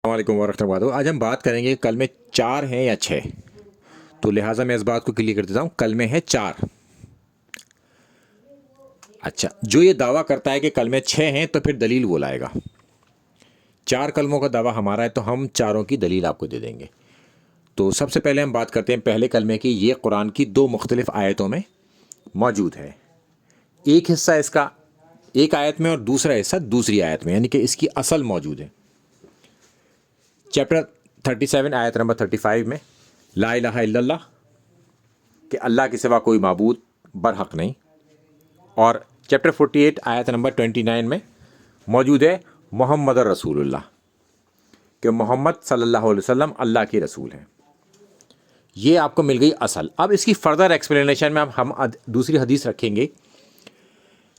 السلام علیکم ورحمۃ اللہ وبرکاتہ۔ آج ہم بات کریں گے کل میں 4 ہیں یا 6، تو لہٰذا میں اس بات کو کلیئر کر دیتا ہوں، کل میں ہے 4۔ اچھا، جو یہ دعویٰ کرتا ہے کہ کل میں 6 ہیں تو پھر دلیل وہ لائے گا۔ 4 کلموں کا دعویٰ ہمارا ہے تو ہم چاروں کی دلیل آپ کو دے دیں گے۔ تو سب سے پہلے ہم بات کرتے ہیں پہلے کلمے کی۔ یہ قرآن کی 2 مختلف آیتوں میں موجود ہے۔ ایک حصہ اس کا ایک آیت میں اور دوسرا حصہ دوسری آیت میں، یعنی کہ اس کی اصل موجود ہے۔ چیپٹر 37 آیت نمبر 35 میں لا الہ الا اللہ، کہ اللہ کے سوا کوئی معبود برحق نہیں، اور چیپٹر 48 آیت نمبر 29 میں موجود ہے محمد رسول اللہ، کہ محمد صلی اللہ علیہ وسلم اللہ کے رسول ہیں۔ یہ آپ کو مل گئی اصل۔ اب اس کی فردر ایکسپلینیشن میں ہم دوسری حدیث رکھیں گے،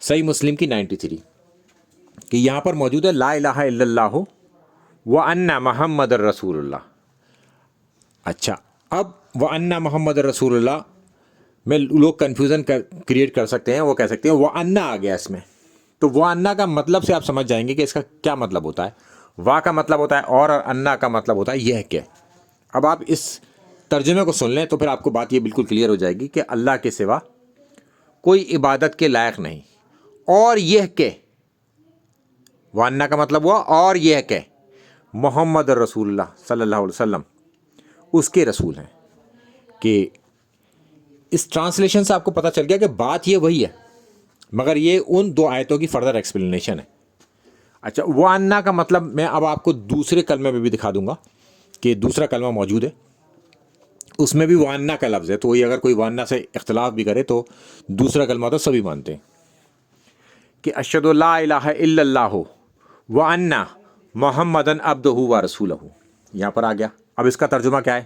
صحیح مسلم کی 93، کہ یہاں پر موجود ہے لا الہ الا اللہ وَأَنَّ محمد الرسول اللہ۔ اچھا، اب وَأَنَّ محمد الرسول اللہ میں لوگ کنفیوژن کریٹ کر سکتے ہیں، وہ کہہ سکتے ہیں وَأَنَّ آ گیا اس میں، تو وَأَنَّ کا مطلب سے آپ سمجھ جائیں گے کہ اس کا کیا مطلب ہوتا ہے۔ وا کا مطلب ہوتا ہے اور انا کا مطلب ہوتا ہے یہ کہ۔ اب آپ اس ترجمے کو سن لیں تو پھر آپ کو بات یہ بالکل کلیئر ہو جائے گی کہ اللہ کے سوا کوئی عبادت کے لائق نہیں، اور یہ کہ وَأَنَّ کا مطلب ہوا اور یہ کہ محمد رسول اللہ صلی اللہ علیہ وسلم اس کے رسول ہیں۔ کہ اس ٹرانسلیشن سے آپ کو پتہ چل گیا کہ بات یہ وہی ہے، مگر یہ ان 2 آیتوں کی فردر ایکسپلینیشن ہے۔ اچھا، وَأَنَّ کا مطلب میں اب آپ کو دوسرے کلمے میں بھی دکھا دوں گا، کہ دوسرا کلمہ موجود ہے، اس میں بھی وَأَنَّ کا لفظ ہے۔ تو یہ اگر کوئی وَأَنَّ سے اختلاف بھی کرے تو دوسرا کلمہ تو سبھی مانتے ہیں، کہ اشہد لا الہ الا اللہ وَأَنَّ محمدًا عبدہ ورسولہ۔ یہاں پر آ گیا۔ اب اس کا ترجمہ کیا ہے؟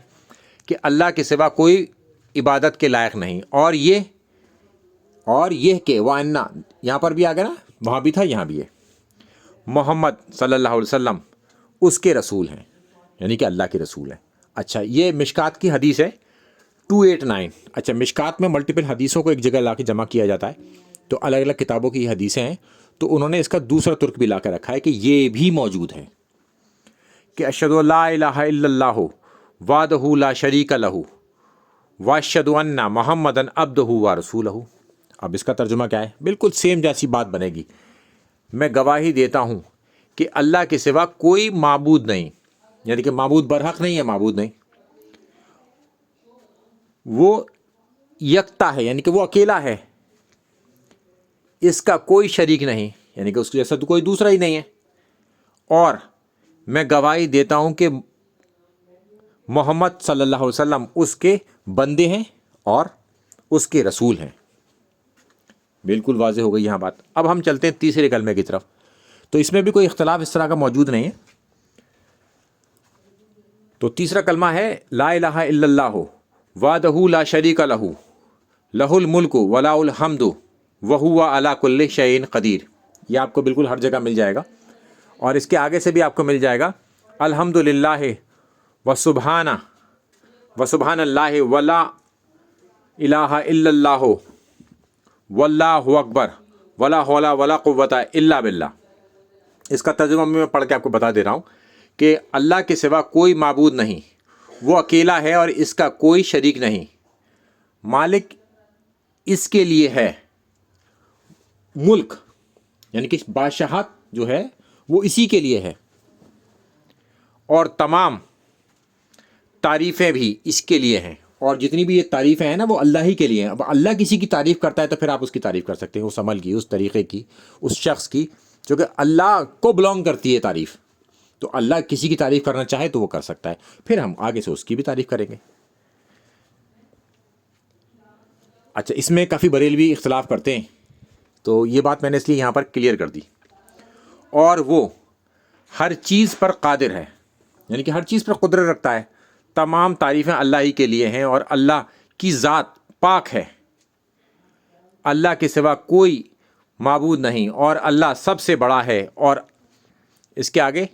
کہ اللہ کے سوا کوئی عبادت کے لائق نہیں، اور یہ کہ وَأَنَّ یہاں پر بھی آ گیا نا، وہاں بھی تھا یہاں بھی ہے، محمد صلی اللہ علیہ وسلم اس کے رسول ہیں، یعنی کہ اللہ کے رسول ہیں۔ اچھا، یہ مشکات کی حدیث ہے 289۔ اچھا، مشکات میں ملٹیپل حدیثوں کو ایک جگہ لا کے جمع کیا جاتا ہے، تو الگ الگ کتابوں کی یہ حدیثیں ہیں، تو انہوں نے اس کا دوسرا ترک بھی لا کے رکھا ہے کہ یہ بھی موجود ہے، کہ اشہد لا الہ الا اللہ وحدہ لا شریک لہ واشہد ان محمدًا عبدہ ورسولہ۔ اب اس کا ترجمہ کیا ہے؟ بالکل سیم جیسی بات بنے گی۔ میں گواہی دیتا ہوں کہ اللہ کے سوا کوئی معبود نہیں، یعنی کہ معبود برحق نہیں ہے، معبود نہیں، وہ یکتا ہے، یعنی کہ وہ اکیلا ہے، اس کا کوئی شریک نہیں، یعنی کہ اس کے جیسا تو کوئی دوسرا ہی نہیں ہے، اور میں گواہی دیتا ہوں کہ محمد صلی اللہ علیہ وسلم اس کے بندے ہیں اور اس کے رسول ہیں۔ بالکل واضح ہو گئی یہاں بات۔ اب ہم چلتے ہیں تیسرے کلمے کی طرف، تو اس میں بھی کوئی اختلاف اس طرح کا موجود نہیں ہے۔ تو تیسرا کلمہ ہے لا الہ الا اللہ وحدہ لا شریک لہ لہ الملک ولہ الحمد وہو علی کل شیء قدیر۔ یہ آپ کو بالکل ہر جگہ مل جائے گا، اور اس کے آگے سے بھی آپ کو مل جائے گا الحمد للہ وسبحان اللہ ولا الہ الا اللہ واللہ اکبر ولا حول ولا قوۃ الا باللہ۔ اس کا ترجمہ میں پڑھ کے آپ کو بتا دے رہا ہوں کہ اللہ کے سوا کوئی معبود نہیں، وہ اکیلا ہے اور اس کا کوئی شریک نہیں، مالک اس کے لیے ہے، ملک یعنی کہ بادشاہت جو ہے وہ اسی کے لیے ہے، اور تمام تعریفیں بھی اس کے لیے ہیں، اور جتنی بھی یہ تعریفیں ہیں نا وہ اللہ ہی کے لیے ہیں۔ اب اللہ کسی کی تعریف کرتا ہے تو پھر آپ اس کی تعریف کر سکتے ہیں، اس عمل کی، اس طریقے کی، اس شخص کی، جو کہ اللہ کو بلانگ کرتی ہے تعریف۔ تو اللہ کسی کی تعریف کرنا چاہے تو وہ کر سکتا ہے، پھر ہم آگے سے اس کی بھی تعریف کریں گے۔ اچھا، اس میں کافی بریلوی اختلاف کرتے ہیں، تو یہ بات میں نے اس لیے یہاں پر کلیئر کر دی۔ اور وہ ہر چیز پر قادر ہے، یعنی کہ ہر چیز پر قدرت رکھتا ہے، تمام تعریفیں اللہ ہی کے لیے ہیں، اور اللہ کی ذات پاک ہے، اللہ کے سوا کوئی معبود نہیں، اور اللہ سب سے بڑا ہے، اور اس کے آگے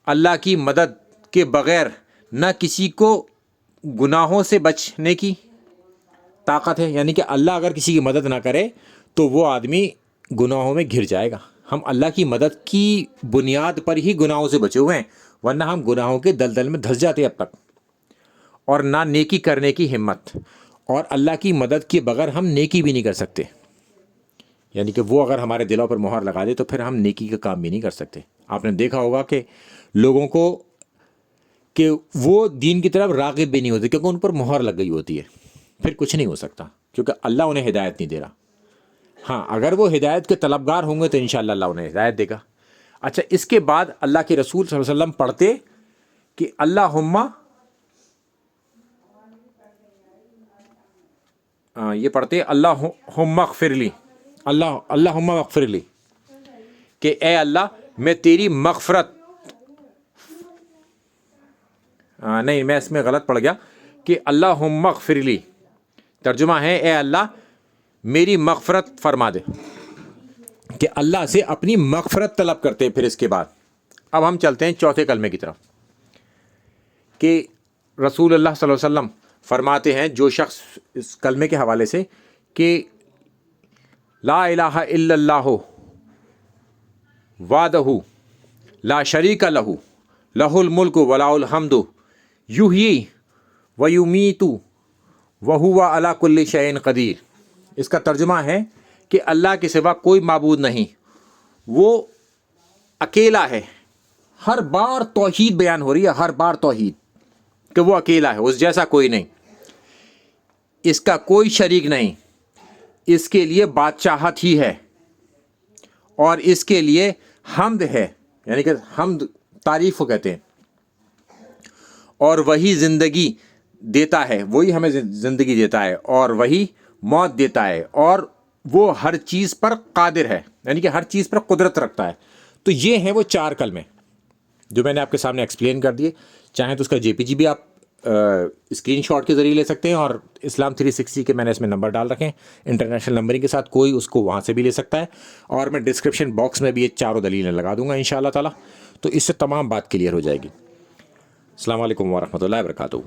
اللہ کی مدد کے بغیر نہ کسی کو گناہوں سے بچنے کی طاقت ہے، یعنی کہ اللہ اگر کسی کی مدد نہ کرے تو وہ آدمی گناہوں میں گھر جائے گا۔ ہم اللہ کی مدد کی بنیاد پر ہی گناہوں سے بچے ہوئے ہیں، ورنہ ہم گناہوں کے دلدل میں دھس جاتے اب تک، اور نہ نیکی کرنے کی ہمت، اور اللہ کی مدد کے بغیر ہم نیکی بھی نہیں کر سکتے، یعنی کہ وہ اگر ہمارے دلوں پر مہر لگا دے تو پھر ہم نیکی کا کام بھی نہیں کر سکتے۔ آپ نے دیکھا ہوگا کہ لوگوں کو کہ وہ دین کی طرف راغب بھی نہیں ہوتے کیونکہ ان پر مہر لگ گئی ہوتی ہے، پھر کچھ نہیں ہو سکتا کیونکہ اللہ انہیں ہدایت نہیں دے رہا۔ ہاں اگر وہ ہدایت کے طلبگار ہوں گے تو انشاءاللہ اللہ انہیں ہدایت دے گا۔ اچھا، اس کے بعد اللہ کے رسول صلی اللہ علیہ وسلم پڑھتے کہ اللہم، یہ پڑھتے اللہم اغفر لی، اللہم اغفر لی، کہ اے اللہ میں تیری مغفرت، نہیں میں اس میں غلط پڑھ گیا، کہ اللہم اغفر لی ترجمہ ہے اے اللہ میری مغفرت فرما دے، کہ اللہ سے اپنی مغفرت طلب کرتے ہیں۔ پھر اس کے بعد اب ہم چلتے ہیں چوتھے کلمے کی طرف، کہ رسول اللہ صلی اللہ علیہ وسلم فرماتے ہیں جو شخص اس کلمے کے حوالے سے کہ لا الہ الا اللہ وحدہ لا شریک لہ لہ الملک ولہ الحمد یحیی ویمیت وہو علی کل شیء قدیر۔ اس کا ترجمہ ہے کہ اللہ کے سوا کوئی معبود نہیں، وہ اکیلا ہے۔ ہر بار توحید بیان ہو رہی ہے، ہر بار توحید، کہ وہ اکیلا ہے، اس جیسا کوئی نہیں، اس کا کوئی شریک نہیں، اس کے لیے بادشاہت ہی ہے اور اس کے لیے حمد ہے، یعنی کہ حمد تعریف کو کہتے ہیں، اور وہی زندگی دیتا ہے، وہی ہمیں زندگی دیتا ہے اور وہی موت دیتا ہے، اور وہ ہر چیز پر قادر ہے، یعنی کہ ہر چیز پر قدرت رکھتا ہے۔ تو یہ ہیں وہ چار کلمے جو میں نے آپ کے سامنے ایکسپلین کر دیے۔ چاہیں تو اس کا جے پی جی بھی آپ اسکرین شاٹ کے ذریعے لے سکتے ہیں، اور اسلام 360 کے میں نے اس میں نمبر ڈال رکھے ہیں انٹرنیشنل نمبرنگ کے ساتھ، کوئی اس کو وہاں سے بھی لے سکتا ہے، اور میں ڈسکرپشن باکس میں بھی یہ چاروں دلیلیں لگا دوں گا انشاءاللہ تعالیٰ، تو اس سے تمام بات کلیئر ہو جائے گی۔ السلام علیکم ورحمۃ اللہ وبرکاتہ۔